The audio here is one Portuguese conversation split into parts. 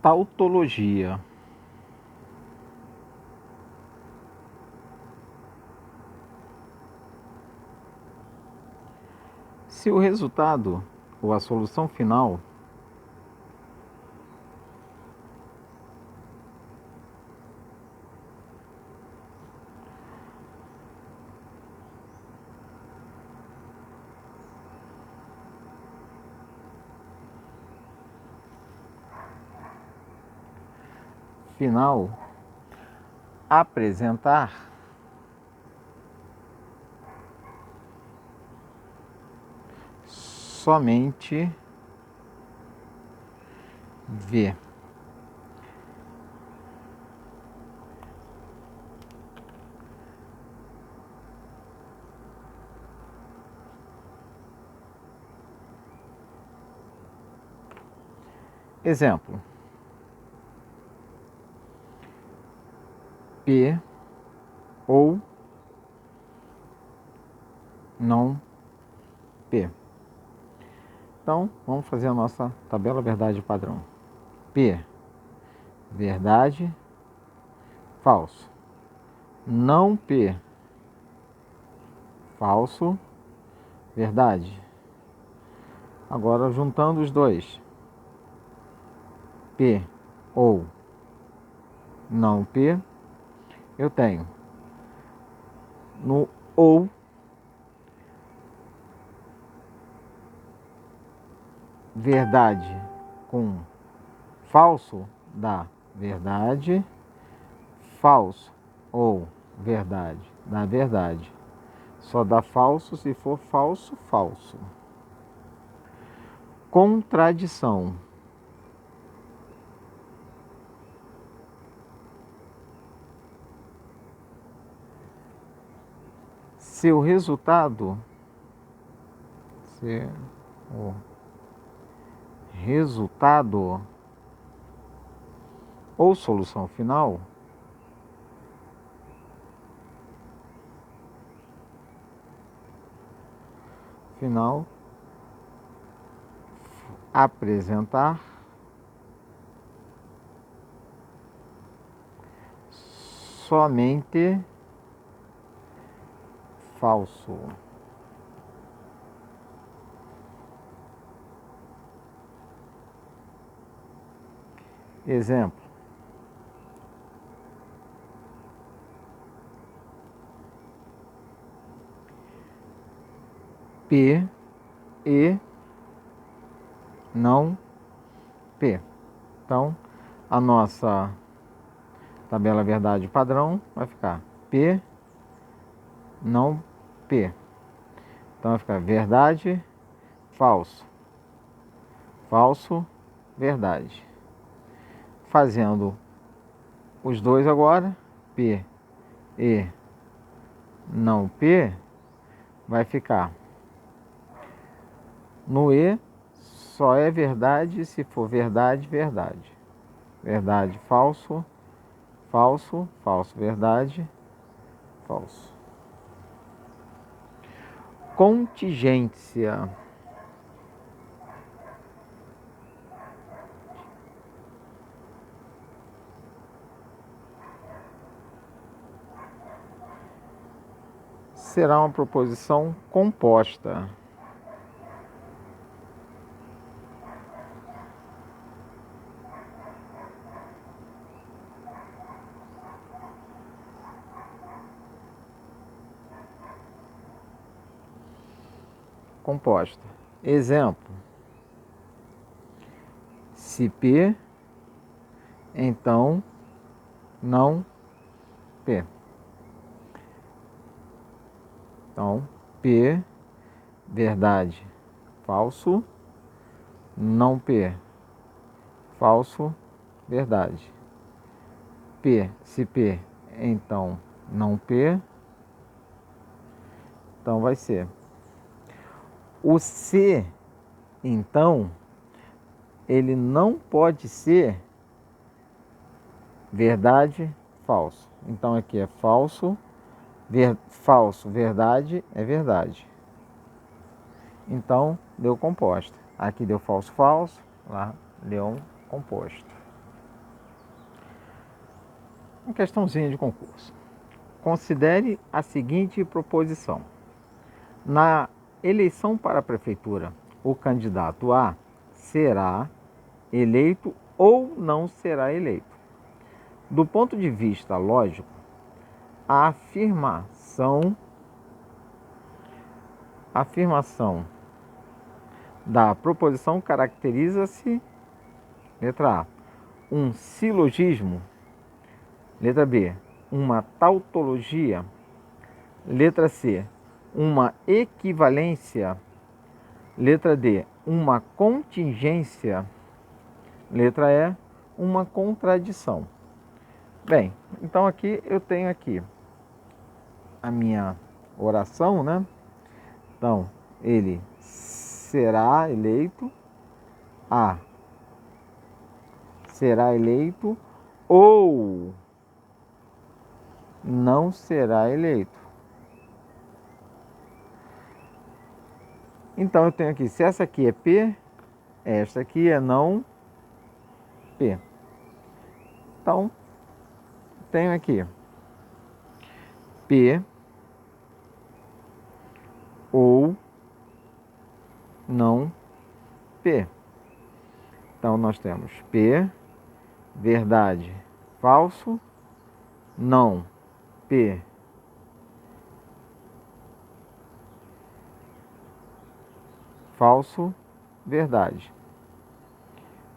tautologia. Se o resultado ou a solução final apresentar somente V. Exemplo: P ou não P. Então, vamos fazer a nossa tabela verdade padrão. P, verdade, falso. Não P, falso, verdade. Agora, juntando os dois. P ou não P, eu tenho no ou verdade com falso dá verdade, falso ou verdade dá verdade. Só dá falso se for falso, falso. Contradição. Se o resultado ou solução final apresentar somente falso. Exemplo: P e não P. Então, a nossa tabela verdade padrão vai ficar P, não P. Então vai ficar verdade, falso, falso, verdade. Fazendo os dois agora, P e não P, vai ficar no E só é verdade se for verdade, verdade. Verdade, falso, falso, falso, verdade, falso. Contingência. Será uma proposição composta. Composta. Exemplo: se P, então não P. Então, P, verdade, falso, não P, falso, verdade. P, se P, então não P, então vai ser. O C, então, ele não pode ser verdade, falso. Então aqui é falso, falso, verdade é verdade. Então deu composta. Aqui deu falso, falso, lá deu composto. Uma questãozinha de concurso. Considere a seguinte proposição. Na eleição para a prefeitura, o candidato A será eleito ou não será eleito. Do ponto de vista lógico, a afirmação da proposição caracteriza-se, letra A, um silogismo, letra B, uma tautologia, letra C, uma equivalência, letra D, uma contingência, letra E, uma contradição. Bem, então aqui eu tenho aqui a minha oração, né? Então, ele será eleito, A será eleito ou não será eleito. Então eu tenho aqui, se essa aqui é P, esta aqui é não P. Então, tenho aqui P ou não P. Então nós temos P, verdade, falso, não P, falso, verdade.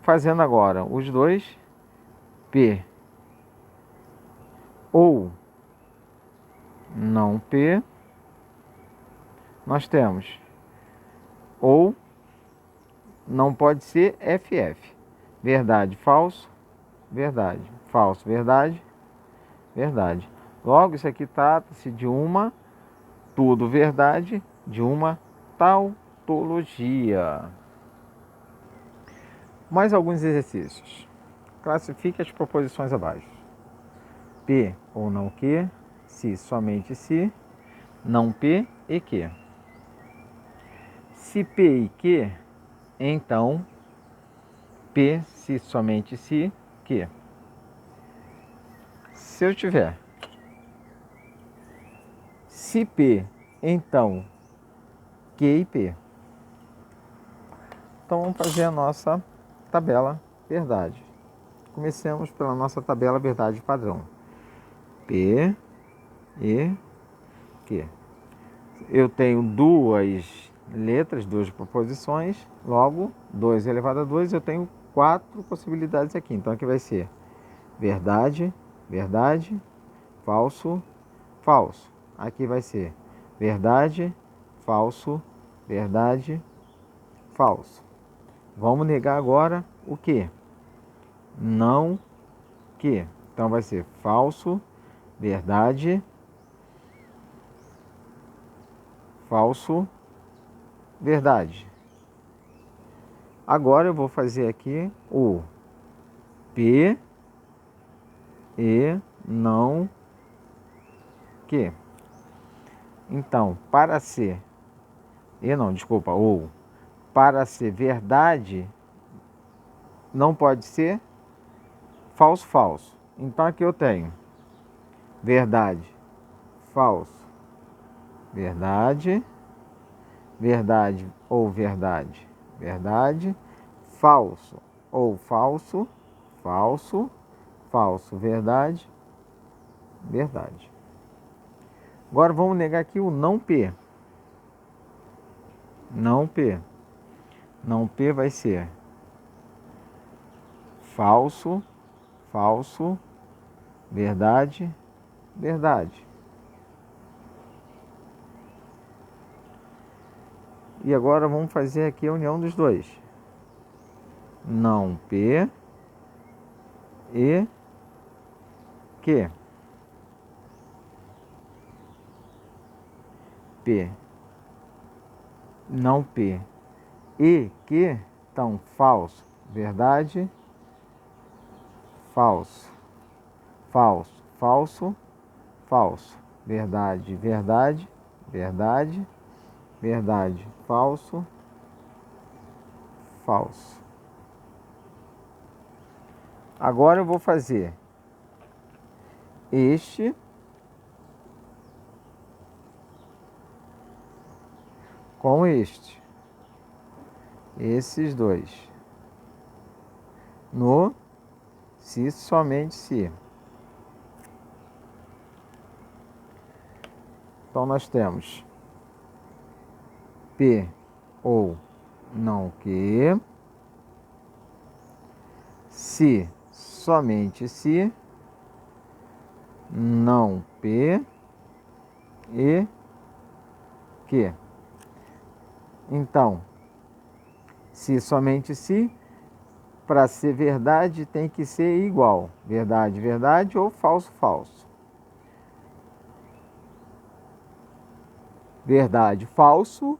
Fazendo agora os dois, P ou não P, nós temos ou não pode ser FF. Verdade, falso, verdade, falso, verdade, verdade. Logo, isso aqui trata-se de uma, tudo verdade, de uma tautologia. Mais alguns exercícios. Classifique as proposições abaixo. P ou não que, se, somente se, não P e que. Se P e que, então P, se, somente se, que. Se eu tiver se P, então que e P. Então vamos fazer a nossa tabela verdade. Comecemos pela nossa tabela verdade padrão. P e Q. Eu tenho duas letras, duas proposições, logo 2 elevado a 2, eu tenho 4 possibilidades aqui. Então aqui vai ser verdade, verdade, falso, falso. Aqui vai ser verdade, falso, verdade, falso. Vamos negar agora o que? Não que. Então vai ser falso, verdade, falso, verdade. Agora eu vou fazer aqui o P e não que. Então, para ser ou para ser verdade, não pode ser falso, falso. Então aqui eu tenho verdade, falso, verdade, verdade ou verdade, verdade, falso ou falso, falso, falso, verdade, verdade. Agora vamos negar aqui o não P. Não P. Não P vai ser falso, falso, verdade, verdade. E agora vamos fazer aqui a união dos dois. Não P e Q. P. Não P e Q. Então, falso, verdade, falso, falso, falso, falso, verdade, verdade, verdade, verdade, falso, falso. Agora eu vou fazer este com este. Esses dois. No se, somente se. Então nós temos P ou não que, se, somente se, não P e que. Então, se, somente se, para ser verdade tem que ser igual. Verdade, verdade ou falso, falso. Verdade, falso,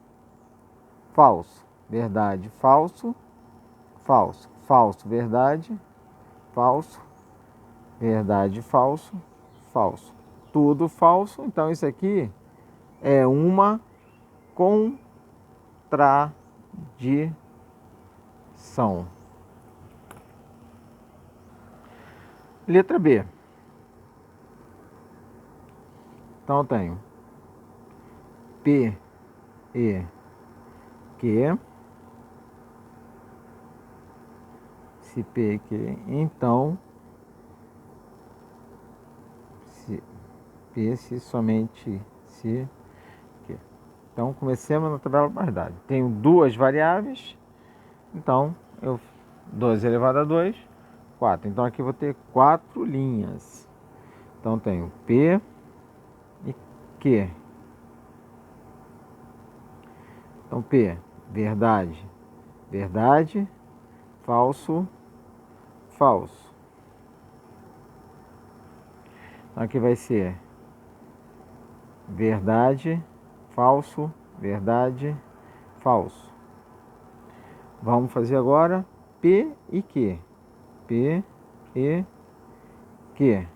falso. Verdade, falso, falso. Falso, verdade, falso. Verdade, falso, falso. Tudo falso. Então isso aqui é uma contradição. Letra B. Então eu tenho P e que. Se P e que, então se P, se, somente se, que. Então comecemos na tabela da verdade. Tenho duas variáveis, então 2 elevado a 2, 4. Então aqui eu vou ter 4 linhas. Então tenho P e que. Então P, verdade, verdade, falso, falso. Então aqui vai ser verdade, falso, verdade, falso. Vamos fazer agora P e que. P e que.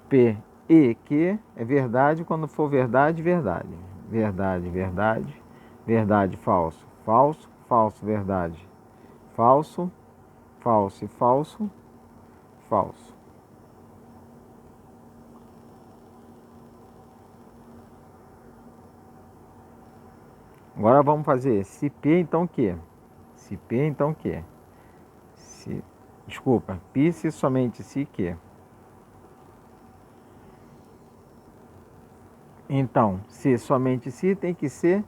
P e que é verdade quando for verdade, verdade. Verdade, verdade. Verdade, falso, falso, falso, verdade. Falso, falso e falso, falso. Agora vamos fazer se P, então que? Se P, então que? Se, desculpa, P se, somente se, que. Então, se, somente se, tem que ser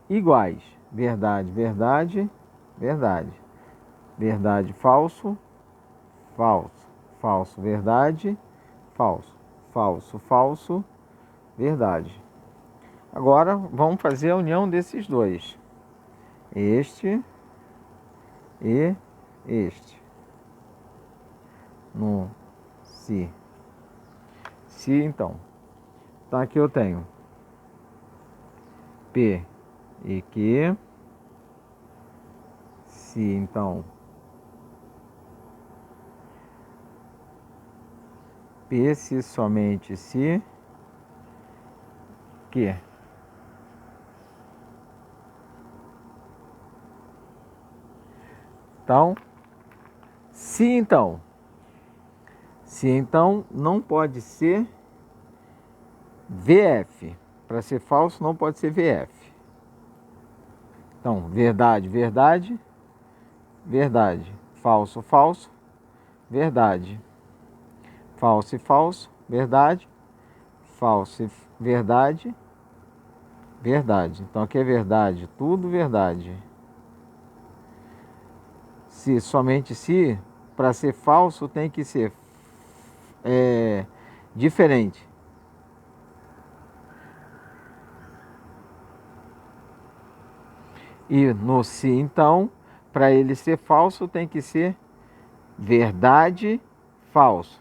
iguais. Verdade, verdade, verdade. Verdade, falso, falso. Falso, verdade, falso. Falso, falso, verdade. Agora, vamos fazer a união desses dois. Este e este. No se. Se, então. Então, aqui eu tenho P e que. Se, então. P se, somente se, que. Então, se então. Se então não pode ser VF. Para ser falso não pode ser VF. Então, verdade, verdade, verdade. Falso, falso, verdade. Falso e falso, verdade. Falso e verdade, verdade. Então aqui é verdade, tudo verdade. Se, somente se, para ser falso tem que ser diferente. E no se, então, para ele ser falso tem que ser verdade, falso.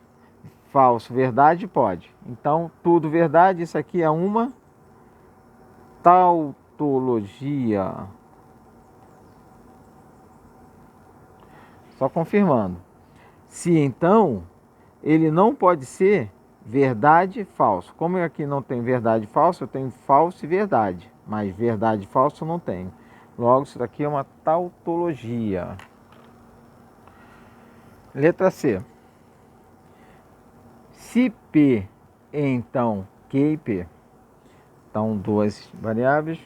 Falso, verdade, pode. Então, tudo verdade, isso aqui é uma tautologia. Só confirmando. Se então, ele não pode ser verdade, falso. Como aqui não tem verdade e falso, eu tenho falso e verdade. Mas verdade e falso não tenho. Logo, isso daqui é uma tautologia. Letra C. Se P, então Q e P. Então, duas variáveis,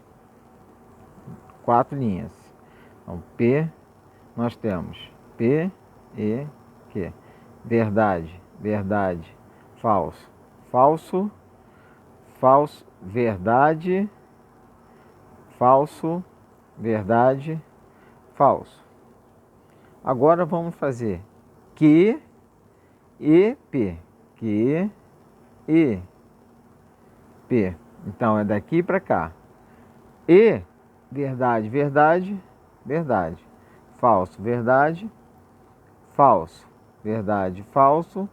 4 linhas. Então, P, nós temos P e Q. Verdade, verdade, falso, falso, falso, verdade, falso, verdade, falso. Agora vamos fazer Q e P. Q e P. Então é daqui para cá. E, verdade, verdade, verdade. Falso, verdade, falso. Verdade, falso,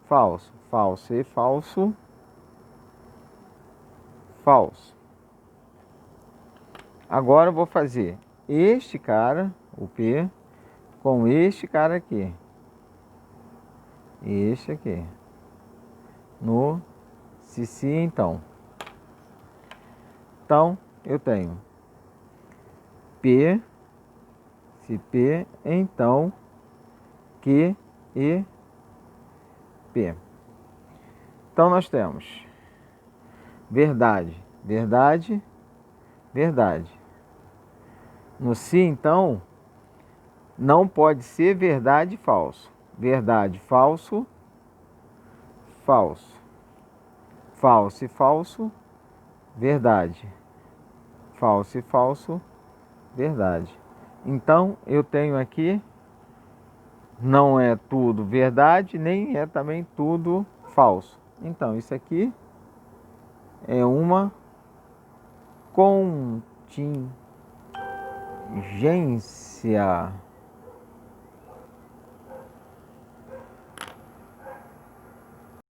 falso. Falso e falso, falso. Agora eu vou fazer este cara, o P, com este cara aqui. Este aqui. No se então. Então, eu tenho P, se P, então Q e P. Então, nós temos verdade, verdade, verdade. No se, então, não pode ser verdade e falso. Verdade, falso, falso. Falso e falso, verdade. Falso e falso, verdade. Então, eu tenho aqui, não é tudo verdade, nem é também tudo falso. Então, isso aqui é uma contingência